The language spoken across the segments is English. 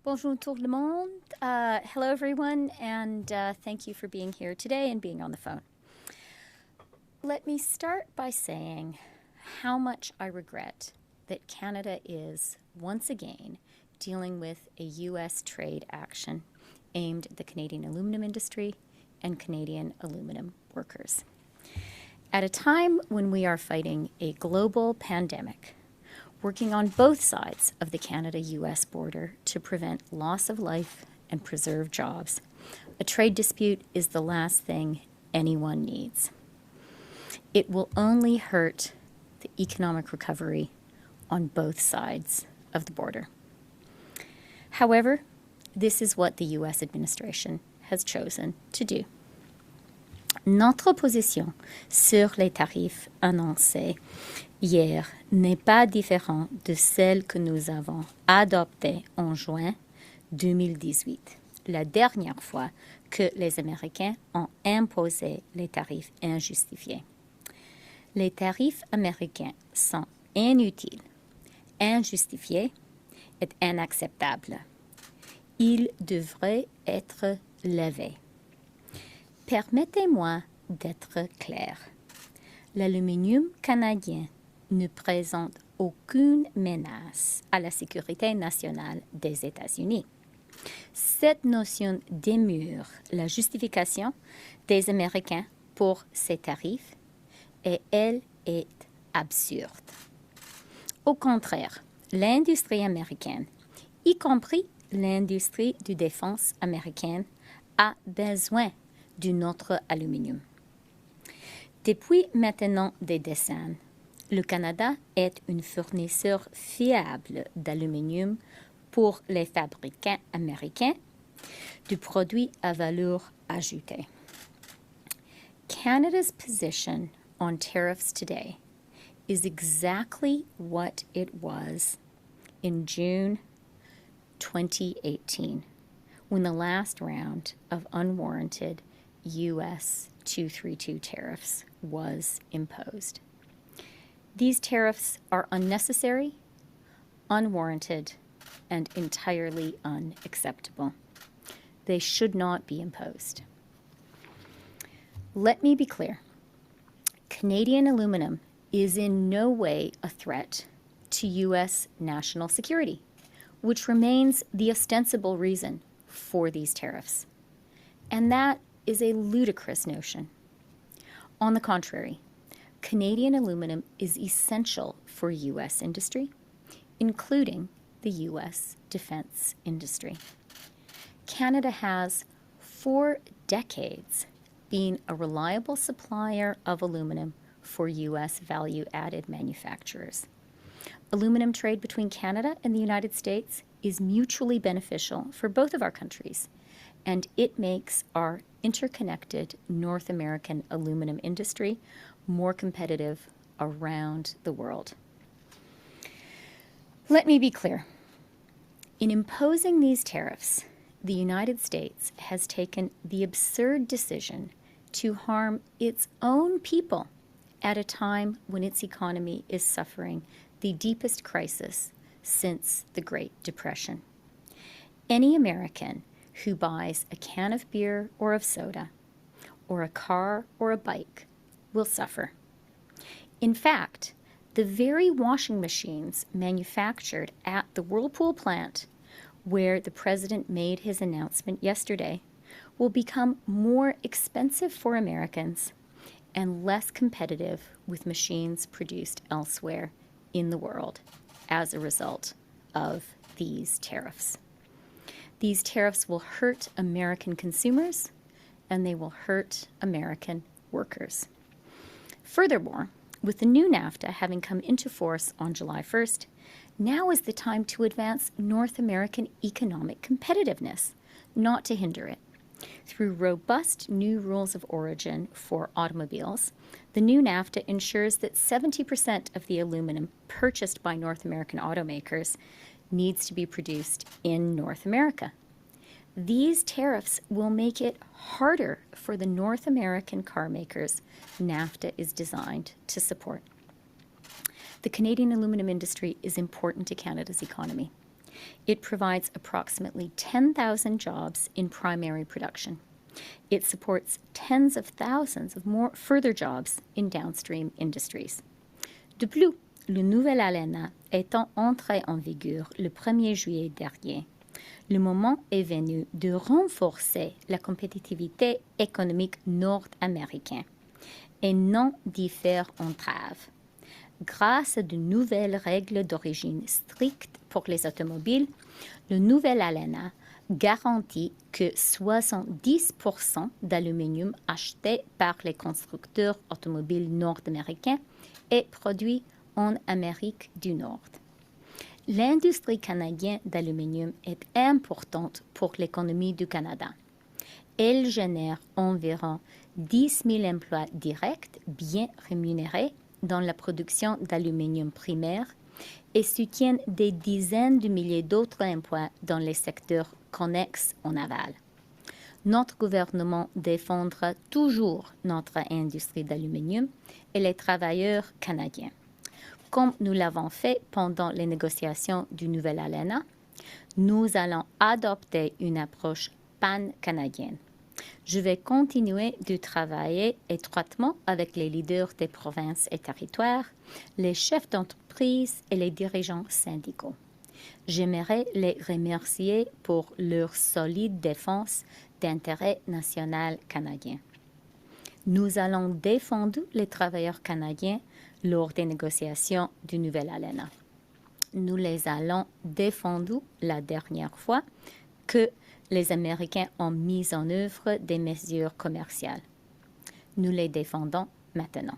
Bonjour tout le monde. Hello, everyone, and thank you for being here today and being on the phone. Let me start by saying how much I regret that Canada is, once again, dealing with a U.S. trade action aimed at the Canadian aluminum industry and Canadian aluminum workers. At a time when we are fighting a global pandemic, working on both sides of the Canada-U.S. border to prevent loss of life and preserve jobs, a trade dispute is the last thing anyone needs. It will only hurt the economic recovery on both sides of the border. However, this is what the U.S. administration has chosen to do. Notre position sur les tarifs annoncés hier n'est pas différente de celle que nous avons adoptée en juin 2018, la dernière fois que les Américains ont imposé les tarifs injustifiés. Les tarifs américains sont inutiles, injustifiés et inacceptables. Ils devraient être levés. Permettez-moi d'être clair. L'aluminium canadien ne présente aucune menace à la sécurité nationale des États-Unis. Cette notion démure la justification des Américains pour ces tarifs et elle est absurde. Au contraire, l'industrie américaine, y compris l'industrie de défense américaine, a besoin de notre aluminium. Depuis maintenant des décennies, le Canada est un fournisseur fiable d'aluminium pour les fabricants américains de produits à valeur ajoutée. Canada's position on tariffs today is exactly what it was in June 2018, when the last round of unwarranted U.S. 232 tariffs was imposed. These tariffs are unnecessary, unwarranted, and entirely unacceptable. They should not be imposed. Let me be clear. Canadian aluminum is in no way a threat to U.S. national security, which remains the ostensible reason for these tariffs. And that is a ludicrous notion. On the contrary, Canadian aluminum is essential for U.S. industry, including the U.S. defense industry. Canada has, for decades, been a reliable supplier of aluminum for U.S. value-added manufacturers. Aluminum trade between Canada and the United States is mutually beneficial for both of our countries, and it makes our interconnected North American aluminum industry more competitive around the world. Let me be clear. In imposing these tariffs, the United States has taken the absurd decision to harm its own people at a time when its economy is suffering the deepest crisis since the Great Depression. Any American who buys a can of beer or of soda, or a car or a bike, will suffer. In fact, the very washing machines manufactured at the Whirlpool plant, where the president made his announcement yesterday, will become more expensive for Americans and less competitive with machines produced elsewhere in the world as a result of these tariffs. These tariffs will hurt American consumers, and they will hurt American workers. Furthermore, with the new NAFTA having come into force on July 1st, now is the time to advance North American economic competitiveness, not to hinder it. Through robust new rules of origin for automobiles, the new NAFTA ensures that 70% of the aluminum purchased by North American automakers needs to be produced in North America. These tariffs will make it harder for the North American car makers NAFTA is designed to support. The Canadian aluminum industry is important to Canada's economy. It provides approximately 10,000 jobs in primary production. It supports tens of thousands of more further jobs in downstream industries. De plus, le nouvel ALENA étant entré en vigueur le 1er juillet dernier, le moment est venu de renforcer la compétitivité économique nord-américaine et non d'y faire entrave. Grâce à de nouvelles règles d'origine strictes pour les automobiles, le nouvel ALENA garantit que 70% d'aluminium acheté par les constructeurs automobiles nord-américains est produit en Amérique du Nord. L'industrie canadienne d'aluminium est importante pour l'économie du Canada. Elle génère environ 10 000 emplois directs bien rémunérés dans la production d'aluminium primaire et soutient des dizaines de milliers d'autres emplois dans les secteurs connexes en aval. Notre gouvernement défendra toujours notre industrie d'aluminium et les travailleurs canadiens. Comme nous l'avons fait pendant les négociations du nouvel ALENA, nous allons adopter une approche pan-canadienne. Je vais continuer de travailler étroitement avec les leaders des provinces et territoires, les chefs d'entreprise et les dirigeants syndicaux. J'aimerais les remercier pour leur solide défense d'intérêts national canadiens. Nous allons défendre les travailleurs canadiens lors des négociations du nouvel ALENA. Nous les allons défendre la dernière fois que les Américains ont mis en œuvre des mesures commerciales. Nous les défendons maintenant.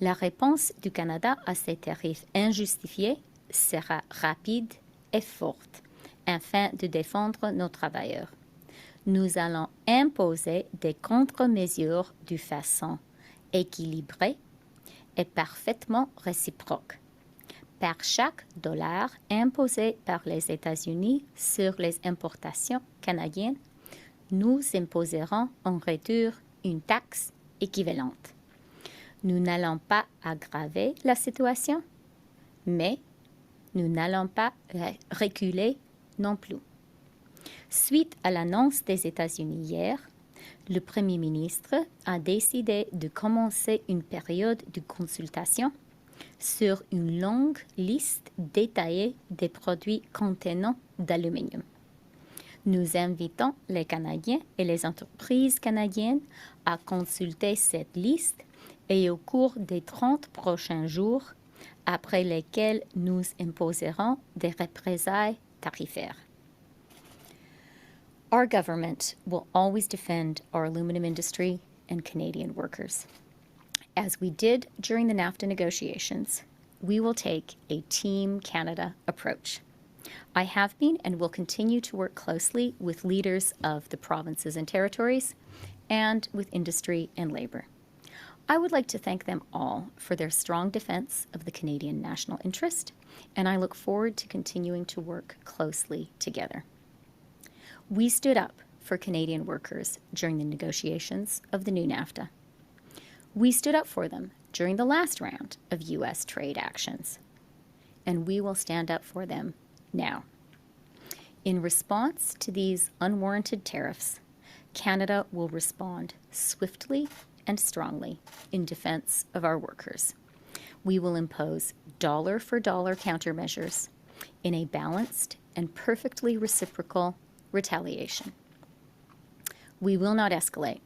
La réponse du Canada à ces tarifs injustifiés sera rapide et forte afin de défendre nos travailleurs. Nous allons imposer des contre-mesures de façon équilibrée et parfaitement réciproque. Par chaque dollar imposé par les États-Unis sur les importations canadiennes, nous imposerons en retour une taxe équivalente. Nous n'allons pas aggraver la situation, mais nous n'allons pas reculer non plus. Suite à l'annonce des États-Unis hier, le Premier ministre a décidé de commencer une période de consultation sur une longue liste détaillée des produits contenant d'aluminium. Nous invitons les Canadiens et les entreprises canadiennes à consulter cette liste et au cours des 30 prochains jours, après lesquels nous imposerons des représailles tarifaires. Our government will always defend our aluminum industry and Canadian workers. As we did during the NAFTA negotiations, we will take a Team Canada approach. I have been and will continue to work closely with leaders of the provinces and territories and with industry and labour. I would like to thank them all for their strong defence of the Canadian national interest, and I look forward to continuing to work closely together. We stood up for Canadian workers during the negotiations of the new NAFTA. We stood up for them during the last round of U.S. trade actions, and we will stand up for them now. In response to these unwarranted tariffs, Canada will respond swiftly and strongly in defense of our workers. We will impose dollar-for-dollar countermeasures in a balanced and perfectly reciprocal retaliation. We will not escalate,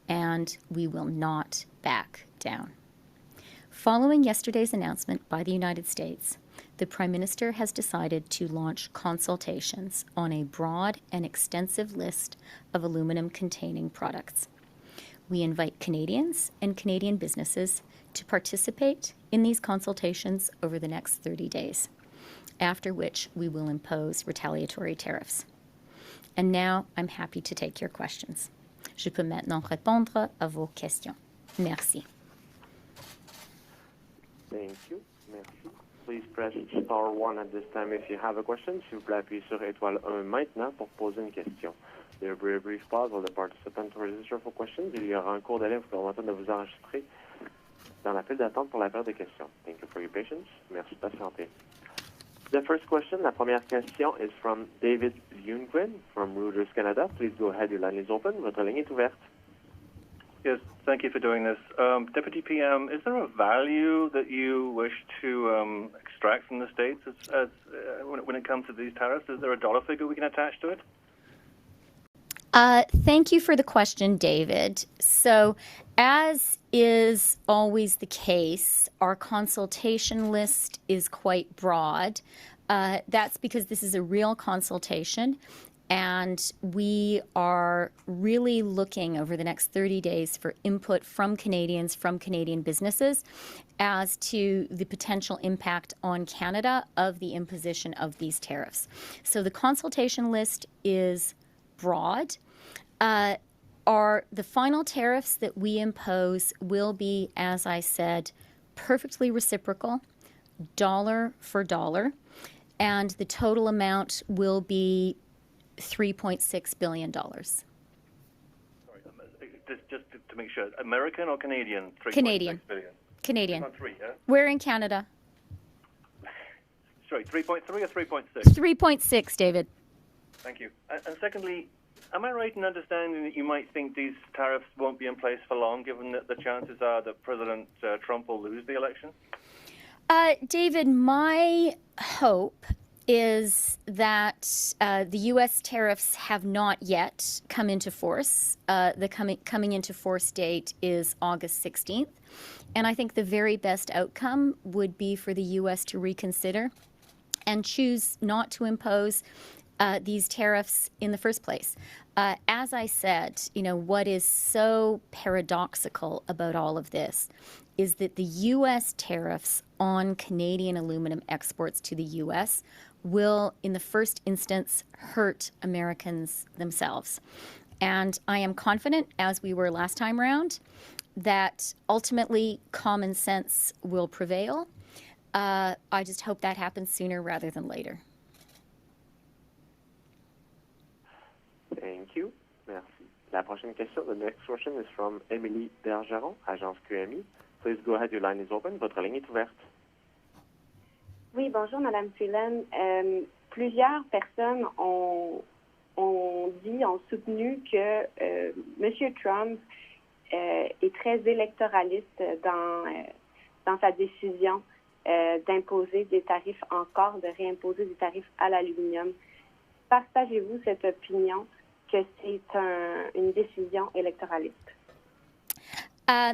and we will not back down. Following yesterday's announcement by the United States, the Prime Minister has decided to launch consultations on a broad and extensive list of aluminum-containing products. We invite Canadians and Canadian businesses to participate in these consultations over the next 30 days, after which we will impose retaliatory tariffs. And now I'm happy to take your questions. Je peux maintenant répondre à vos questions. Merci. Thank you. Merci. Please press star 1 at this time if you have a question. S'il vous plaît, appuyez sur étoile 1 maintenant pour poser une question. There will be a brief pause while the participants register for questions. Il y aura un cours délai pour permettre de vous enregistrer dans la file d'attente pour la période de questions. Thank you for your patience. Merci de patienter. The first question, la première question, is from David Lundgren from Reuters Canada. Please go ahead. Your line is open. Votre ligne est ouverte. Yes, thank you for doing this. Deputy PM, is there a value that you wish to extract from the states when it comes to these tariffs? Is there a dollar figure we can attach to it? Thank you for the question, David. So, as is always the case, our consultation list is quite broad. That's because this is a real consultation, and we are really looking over the next 30 days for input from Canadians, from Canadian businesses, as to the potential impact on Canada of the imposition of these tariffs. So the consultation list is broad. The final tariffs that we impose will be, as I said, perfectly reciprocal, dollar for dollar, and the total amount will be $3.6 billion. Sorry, just to make sure, American or Canadian? Canadian. Billion. Canadian. 3.3, yeah? We're in Canada. Sorry, 3.3 or 3.6? 3.6, David. Thank you. And secondly, am I right in understanding that you might think these tariffs won't be in place for long, given that the chances are that President Trump will lose the election? David, my hope is that the U.S. tariffs have not yet come into force. The coming into force date is August 16th. And I think the very best outcome would be for the U.S. to reconsider and choose not to impose these tariffs in the first place. As I said, what is so paradoxical about all of this is that the U.S. tariffs on Canadian aluminum exports to the U.S. will, in the first instance, hurt Americans themselves. And I am confident, as we were last time around, that ultimately common sense will prevail. I just hope that happens sooner rather than later. Thank you. Merci. La prochaine question, the next question is from Émilie Bergeron, agence QMI. Please go ahead, your line is open. Votre ligne est ouverte. Oui, bonjour, Madame Freeland. Plusieurs personnes ont soutenu que M. Trump est très électoraliste dans sa décision d'imposer des tarifs encore, de réimposer des tarifs à l'aluminium. Partagez-vous cette opinion que c'est une décision électoraliste?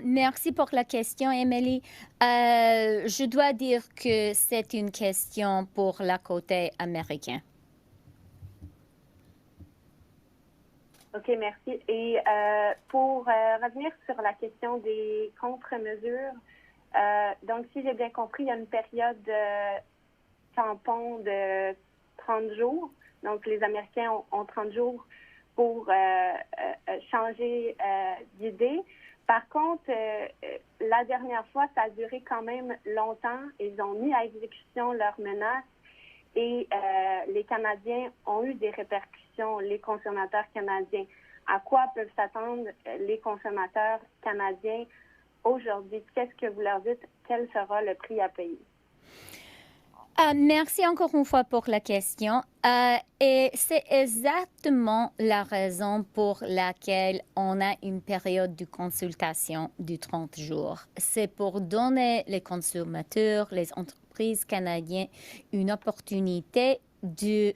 Merci pour la question, Émilie. Je dois dire que c'est une question pour le côté américain. OK, merci. Et pour revenir sur la question des contre-mesures, donc si j'ai bien compris, il y a une période tampon de 30 jours. Donc les Américains ont 30 jours pour changer d'idée. Par contre, la dernière fois, ça a duré quand même longtemps. Ils ont mis à exécution leurs menaces et les Canadiens ont eu des répercussions, les consommateurs canadiens. À quoi peuvent s'attendre les consommateurs canadiens aujourd'hui? Qu'est-ce que vous leur dites? Quel sera le prix à payer? Merci encore une fois pour la question. Et c'est exactement la raison pour laquelle on a une période de consultation de 30 jours. C'est pour donner les consommateurs, les entreprises canadiennes une opportunité de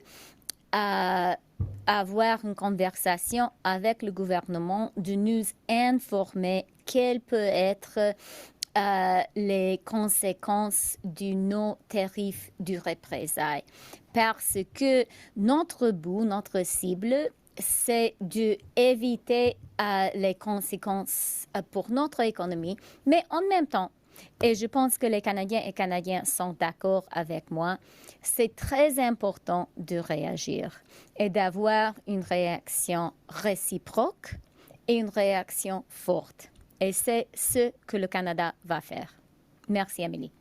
avoir une conversation avec le gouvernement, de nous informer quelles peuvent être les conséquences de nos tarifs de représailles. Parce que notre but, notre cible, c'est d'éviter les conséquences pour notre économie, mais en même temps, et je pense que les Canadiens et Canadiennes sont d'accord avec moi, c'est très important de réagir et d'avoir une réaction réciproque et une réaction forte. Et c'est ce que le Canada va faire. Merci, Amélie.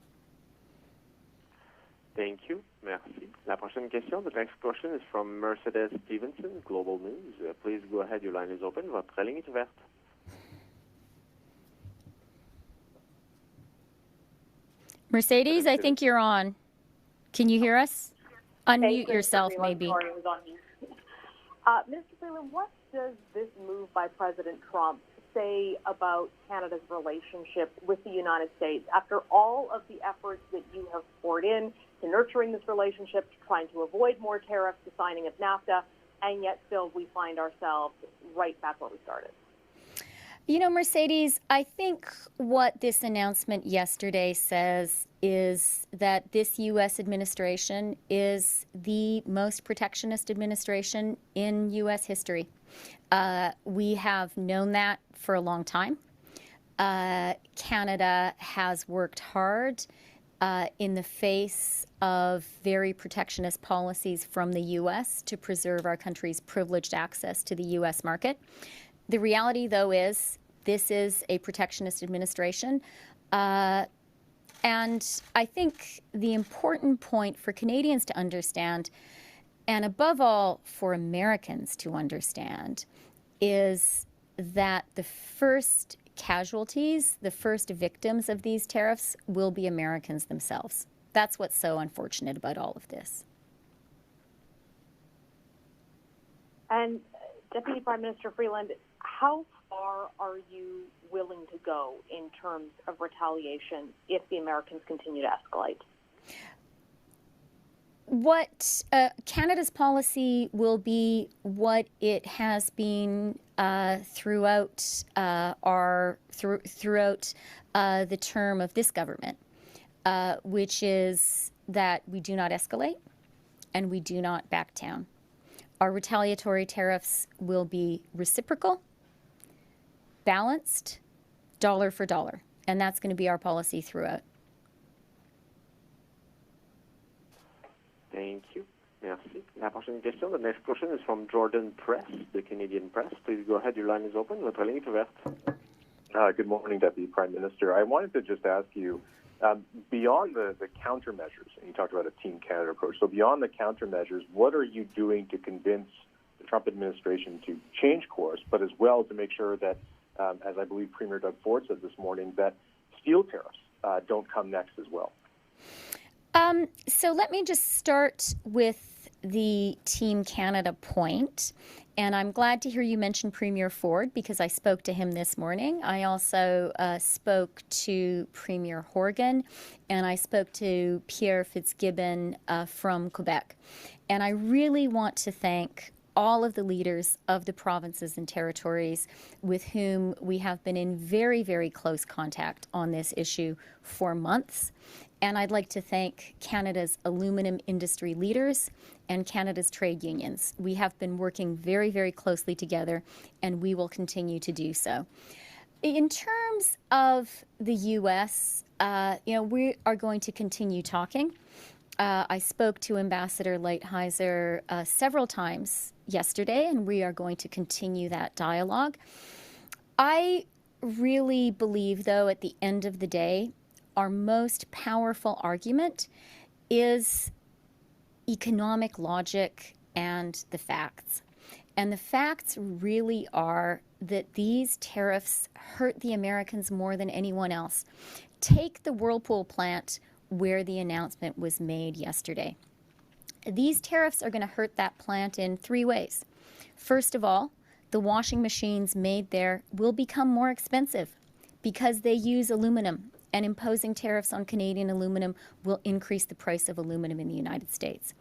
Thank you. Merci. La prochaine question, the next question is from Mercedes Stevenson, Global News. Please go ahead, your line is open. Votre ligne est ouverte. Mercedes, I think you're on. Can you hear us? Unmute yourself, maybe. Sorry, I was on mute. Mr. Freeland, what does this move by President Trump say about Canada's relationship with the United States after all of the efforts that you have poured in to nurturing this relationship, to trying to avoid more tariffs, to signing of NAFTA, and yet still we find ourselves right back where we started? You know, Mercedes, I think what this announcement yesterday says is that this U.S. administration is the most protectionist administration in U.S. history. We have known that for a long time. Canada has worked hard in the face of very protectionist policies from the U.S. to preserve our country's privileged access to the U.S. market. The reality, though, is this is a protectionist administration. And I think the important point for Canadians to understand, and above all for Americans to understand, is that the first casualties, the first victims of these tariffs will be Americans themselves. That's what's so unfortunate about all of this. And Deputy Prime Minister Freeland, how far are you willing to go in terms of retaliation if the Americans continue to escalate? What Canada's policy will be what it has been throughout the term of this government, which is that we do not escalate and we do not back down. Our retaliatory tariffs will be reciprocal, balanced, dollar for dollar, and that's going to be our policy throughout. Thank you. Merci. La prochaine question, the next question is from Jordan Press, the Canadian Press. Please go ahead. Your line is open. Votre ligne est ouverte. Good morning, Deputy Prime Minister. I wanted to just ask you, beyond the countermeasures, and you talked about a Team Canada approach, so beyond the countermeasures, what are you doing to convince the Trump administration to change course, but as well to make sure that, as I believe Premier Doug Ford said this morning, that steel tariffs don't come next as well? So let me just start with the Team Canada point. And I'm glad to hear you mention Premier Ford because I spoke to him this morning. I also spoke to Premier Horgan and I spoke to Pierre Fitzgibbon from Quebec. And I really want to thank all of the leaders of the provinces and territories with whom we have been in very, very close contact on this issue for months. And I'd like to thank Canada's aluminum industry leaders and Canada's trade unions. We have been working very, very closely together, and we will continue to do so. In terms of the U.S., we are going to continue talking. I spoke to Ambassador Lighthizer several times yesterday, and we are going to continue that dialogue. I really believe, though, at the end of the day, our most powerful argument is economic logic and the facts. And the facts really are that these tariffs hurt the Americans more than anyone else. Take the Whirlpool plant where the announcement was made yesterday. These tariffs are going to hurt that plant in three ways. First of all, the washing machines made there will become more expensive because they use aluminum, and imposing tariffs on Canadian aluminum will increase the price of aluminum in the United States.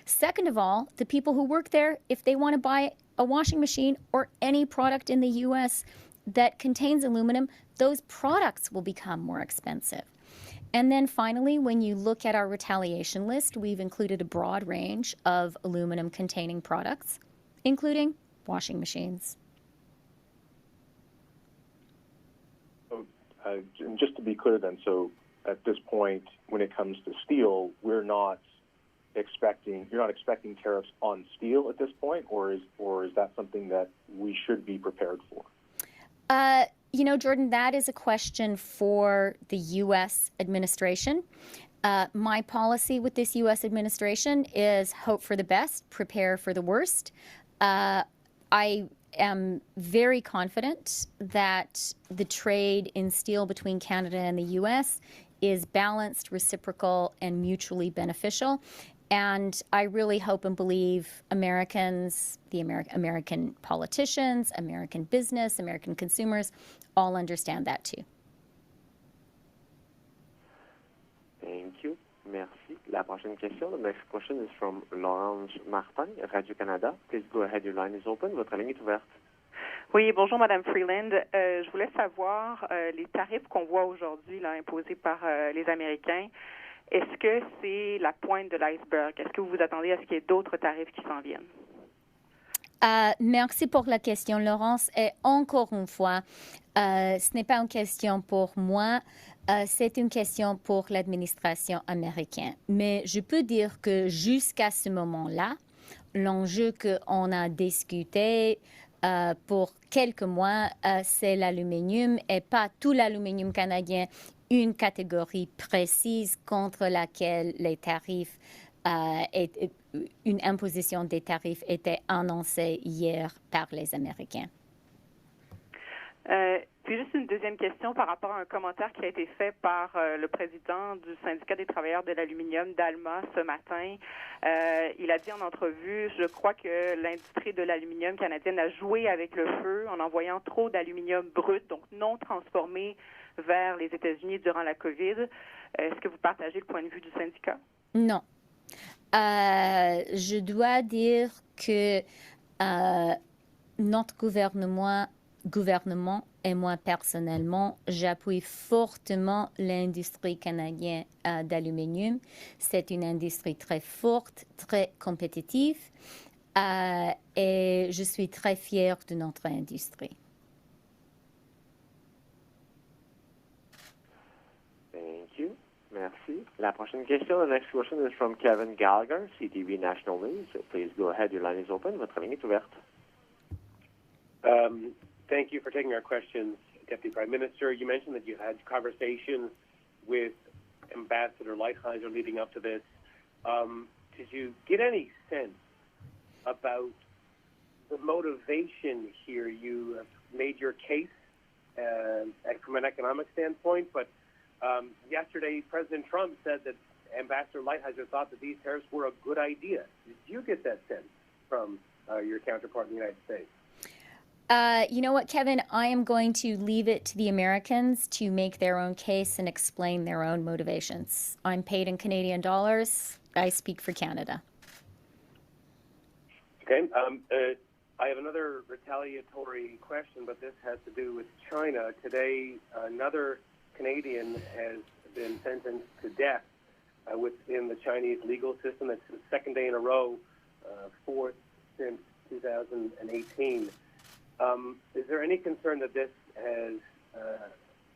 Second of all, the people who work there, if they want to buy a washing machine or any product in the U.S. that contains aluminum, those products will become more expensive. And then finally, when you look at our retaliation list, we've included a broad range of aluminum-containing products, including washing machines. And just to be clear then, so at this point, when it comes to steel, you're not expecting tariffs on steel at this point, or is that something that we should be prepared for? Jordan, that is a question for the U.S. administration. My policy with this U.S. administration is hope for the best, prepare for the worst. I am very confident that the trade in steel between Canada and the U.S. is balanced, reciprocal, and mutually beneficial. And I really hope and believe Americans, American politicians, American business, American consumers all understand that too. Thank you. Merci. La prochaine question, the next question is from Laurence Martin, Radio-Canada. Please go ahead, your line is open. Votre ligne est ouverte. Oui, bonjour Madame Freeland. Je voulais savoir les tarifs qu'on voit aujourd'hui là, imposés par les Américains. Est-ce que c'est la pointe de l'iceberg? Est-ce que vous vous attendez à ce qu'il y ait d'autres tarifs qui s'en viennent? Merci pour la question, Laurence. Et encore une fois, ce n'est pas une question pour moi, c'est une question pour l'administration américaine. Mais je peux dire que jusqu'à ce moment-là, l'enjeu qu'on a discuté pour quelques mois, c'est l'aluminium et pas tout l'aluminium canadien, une catégorie précise contre laquelle les tarifs une imposition des tarifs était annoncée hier par les Américains. Puis juste une deuxième question par rapport à un commentaire qui a été fait par le président du syndicat des travailleurs de l'aluminium d'Alma ce matin. Il a dit en entrevue, je crois que l'industrie de l'aluminium canadienne a joué avec le feu en envoyant trop d'aluminium brut, donc non transformé, vers les États-Unis durant la COVID. Est-ce que vous partagez le point de vue du syndicat? Non. Je dois dire que notre gouvernement et moi personnellement, j'appuie fortement l'industrie canadienne d'aluminium. C'est une industrie très forte, très compétitive et je suis très fière de notre industrie. Thank you. Merci. La prochaine question, the next question is from Kevin Gallagher, CTV National News. Please go ahead, your line is open. Votre ligne est ouverte. Thank you for taking our questions, Deputy Prime Minister. You mentioned that you had conversations with Ambassador Lighthizer leading up to this. Did you get any sense about the motivation here? You have made your case from an economic standpoint, but yesterday President Trump said that Ambassador Lighthizer thought that these tariffs were a good idea. Did you get that sense from your counterpart in the United States? You know what, Kevin? I am going to leave it to the Americans to make their own case and explain their own motivations. I'm paid in Canadian dollars. I speak for Canada. Okay. I have another retaliatory question, but this has to do with China. Today, another Canadian has been sentenced to death within the Chinese legal system. That's the second day in a row, fourth since 2018. Is there any concern that this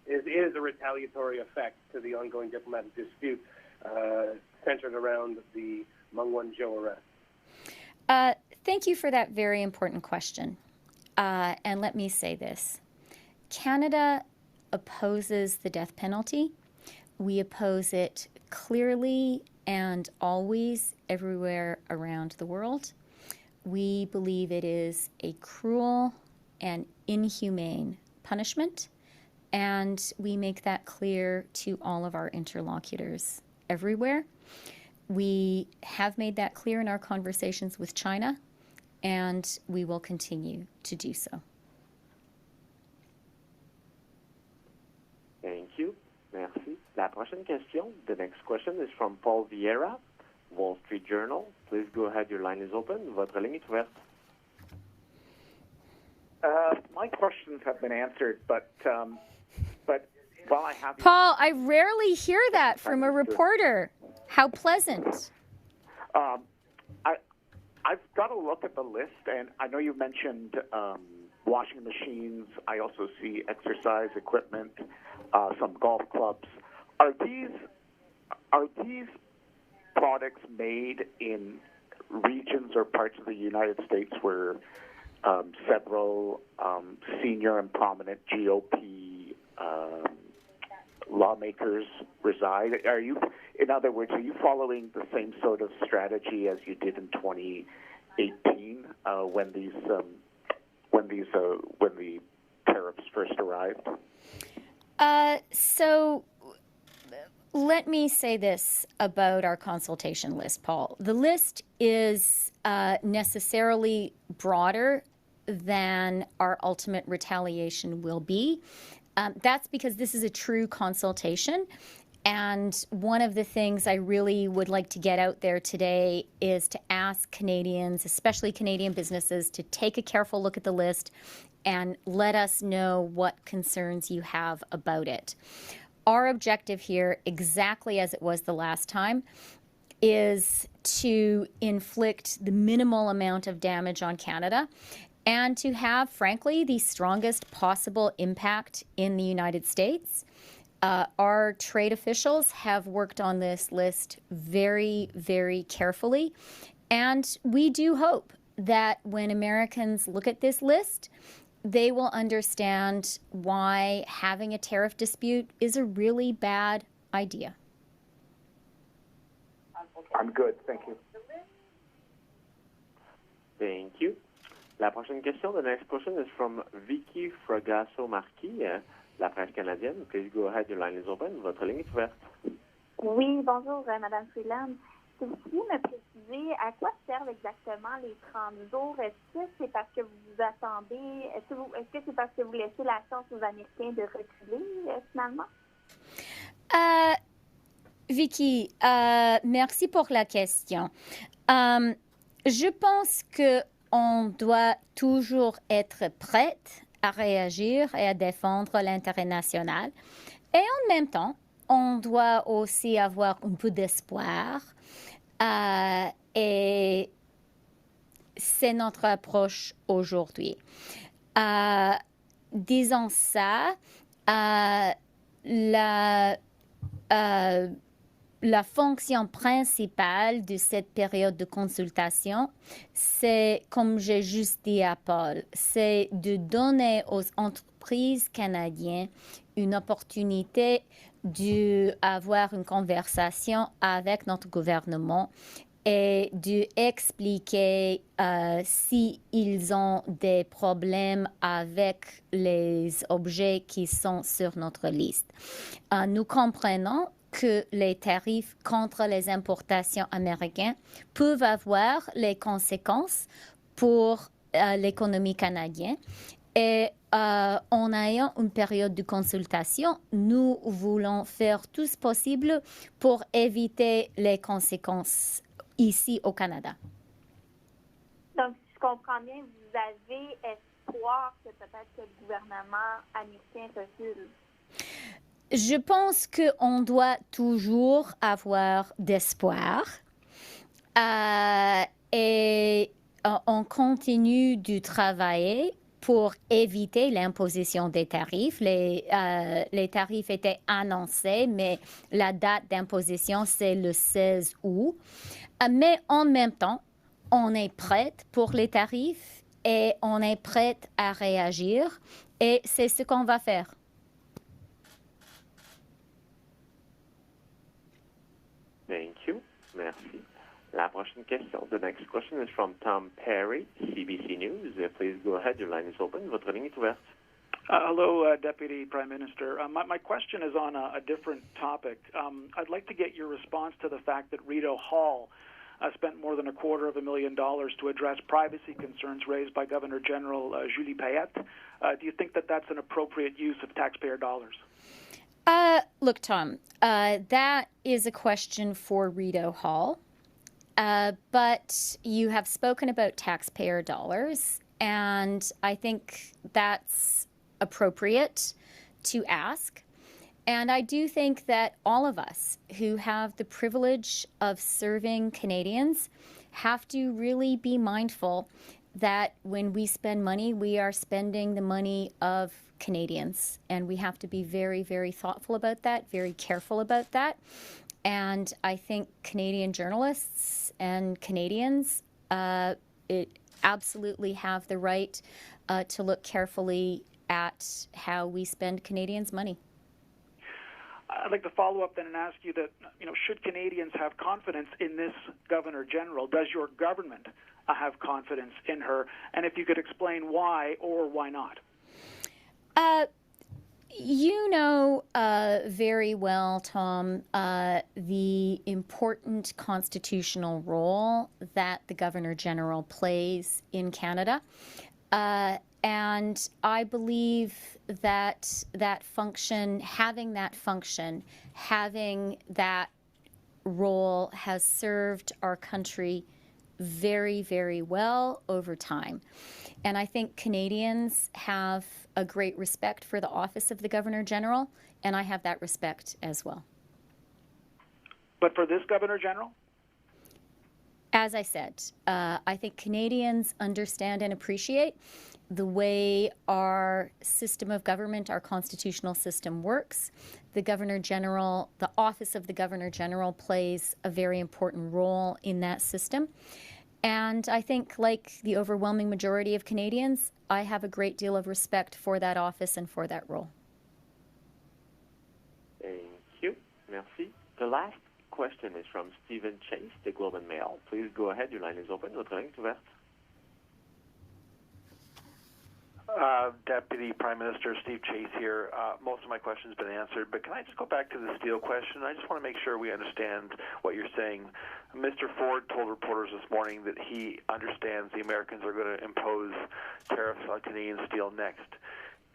is a retaliatory effect to the ongoing diplomatic dispute centered around the Meng Wanzhou arrest? Thank you for that very important question. And let me say this. Canada opposes the death penalty. We oppose it clearly and always everywhere around the world. We believe it is a cruel and inhumane punishment, and we make that clear to all of our interlocutors everywhere. We have made that clear in our conversations with China, and we will continue to do so. Thank you. Merci. La prochaine question, the next question is from Paul Vieira, Wall Street Journal. Please go ahead, your line is open. Votre ligne est ouverte. My questions have been answered, but while I have Paul, I rarely hear that from a reporter. How pleasant. I've got to look at the list, and I know you mentioned washing machines. I also see exercise equipment, some golf clubs. Are these products made in regions or parts of the United States where several senior and prominent GOP lawmakers reside? In other words, are you following the same sort of strategy as you did in 2018 when the tariffs first arrived? So let me say this about our consultation list, Paul. The list is necessarily broader than our ultimate retaliation will be. That's because this is a true consultation. And one of the things I really would like to get out there today is to ask Canadians, especially Canadian businesses, to take a careful look at the list and let us know what concerns you have about it. Our objective here, exactly as it was the last time, is to inflict the minimal amount of damage on Canada and to have, frankly, the strongest possible impact in the United States. Our trade officials have worked on this list very, very carefully, and we do hope that when Americans look at this list, they will understand why having a tariff dispute is a really bad idea. I'm good, thank you. Thank you. La prochaine question, the next question is from Vicky Fragasso-Marquis, la presse canadienne. Please go ahead, your line is open. Votre ligne est ouverte. Oui, bonjour, Madame Freeland. Si vous pouviez me préciser à quoi servent exactement les 30 jours? Est-ce que c'est parce que vous vous attendez? Est-ce que c'est parce que vous laissez la chance aux Américains de reculer, finalement? Vicky, merci pour la question. Je pense qu'on doit toujours être prête à réagir et à défendre l'intérêt national. Et en même temps, on doit aussi avoir un peu d'espoir. Et c'est notre approche aujourd'hui. Disons ça, la fonction principale de cette période de consultation, c'est, comme j'ai juste dit à Paul, c'est de donner aux entreprises canadiennes une opportunité d'avoir une conversation avec notre gouvernement et d'expliquer s'ils ont des problèmes avec les objets qui sont sur notre liste. Nous comprenons que les tarifs contre les importations américaines peuvent avoir les conséquences pour l'économie canadienne. Et en ayant une période de consultation, nous voulons faire tout ce possible pour éviter les conséquences ici au Canada. Donc, si je comprends bien, vous avez espoir que peut-être que le gouvernement américain recule. Je pense qu'on doit toujours avoir d'espoir et on continue de travailler pour éviter l'imposition des tarifs. Les tarifs étaient annoncés, mais la date d'imposition, c'est le 16 août. Mais en même temps, on est prête pour les tarifs et on est prête à réagir et c'est ce qu'on va faire. Thank you. Merci. La prochaine question. The next question is from Tom Perry, CBC News. Please go ahead. Your line is open. Votre ligne est ouverte. Hello, Deputy Prime Minister. My question is on a different topic. I'd like to get your response to the fact that Rideau Hall spent more than $250,000 to address privacy concerns raised by Governor General Julie Payette. Do you think that that's an appropriate use of taxpayer dollars? Look, Tom, that is a question for Rideau Hall. But you have spoken about taxpayer dollars, and I think that's appropriate to ask. And I do think that all of us who have the privilege of serving Canadians have to really be mindful that when we spend money, we are spending the money of Canadians. And we have to be very, very thoughtful about that, very careful about that. And I think Canadian journalists and Canadians absolutely have the right to look carefully at how we spend Canadians' money. I'd like to follow up then and ask you that, should Canadians have confidence in this Governor General? Does your government have confidence in her? And if you could explain why or why not. You know very well, Tom, the important constitutional role that the Governor General plays in Canada. And I believe that having that role has served our country very, very well over time. And I think Canadians have a great respect for the office of the Governor General, and I have that respect as well. But for this Governor General? As I said, I think Canadians understand and appreciate the way our system of government, our constitutional system works. The Governor General, the office of the Governor General plays a very important role in that system. And I think, like the overwhelming majority of Canadians, I have a great deal of respect for that office and for that role. Thank you. Merci. The last question is from Stephen Chase, the Globe and Mail. Please go ahead. Your line is open. Votre ligne est ouverte. Deputy Prime Minister Steve Chase here. Most of my questions have been answered, but can I just go back to the steel question? I just want to make sure we understand what you're saying. Mr. Ford told reporters this morning that he understands the Americans are going to impose tariffs on Canadian steel next.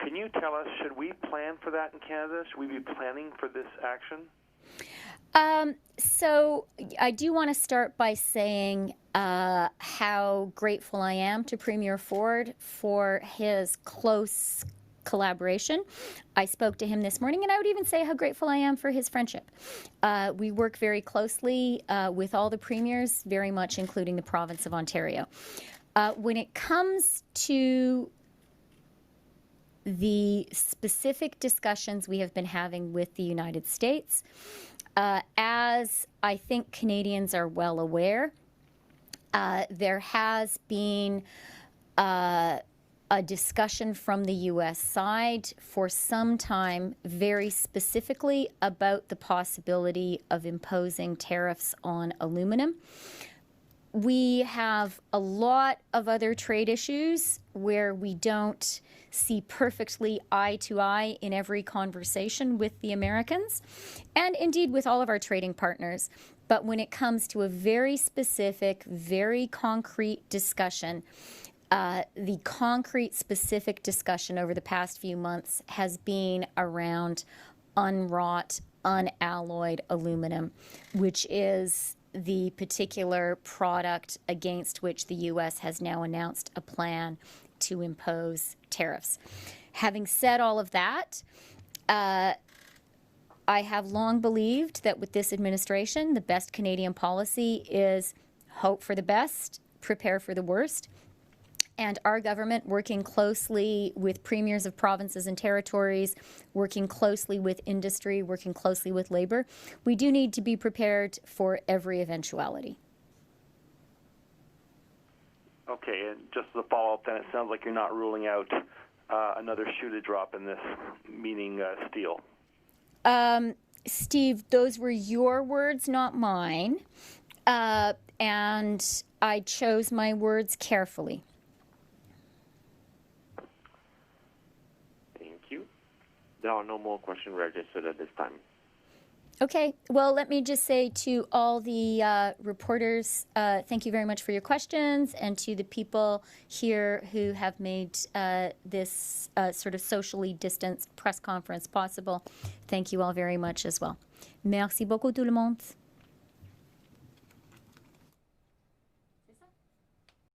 Can you tell us, should we plan for that in Canada? Should we be planning for this action? So I do want to start by saying how grateful I am to Premier Ford for his close collaboration. I spoke to him this morning, and I would even say how grateful I am for his friendship. We work very closely with all the premiers, very much including the province of Ontario. When it comes to the specific discussions we have been having with the United States, as I think Canadians are well aware, there has been a discussion from the U.S. side for some time very specifically about the possibility of imposing tariffs on aluminum. We have a lot of other trade issues where we don't see perfectly eye to eye in every conversation with the Americans, and indeed with all of our trading partners. But when it comes to a very specific, very concrete discussion, the concrete specific discussion over the past few months has been around unwrought, unalloyed aluminum, which is the particular product against which the U.S. has now announced a plan to impose tariffs. Having said all of that, I have long believed that with this administration, the best Canadian policy is hope for the best, prepare for the worst. And our government, working closely with premiers of provinces and territories, working closely with industry, working closely with labor, we do need to be prepared for every eventuality. Okay, and just as a follow-up, then it sounds like you're not ruling out another shoe to drop in this, meaning steel. Steve, those were your words, not mine. And I chose my words carefully. Thank you. There are no more questions registered at this time. Okay, well, let me just say to all the reporters, thank you very much for your questions, and to the people here who have made this sort of socially distanced press conference possible, thank you all very much as well. Merci beaucoup tout le monde.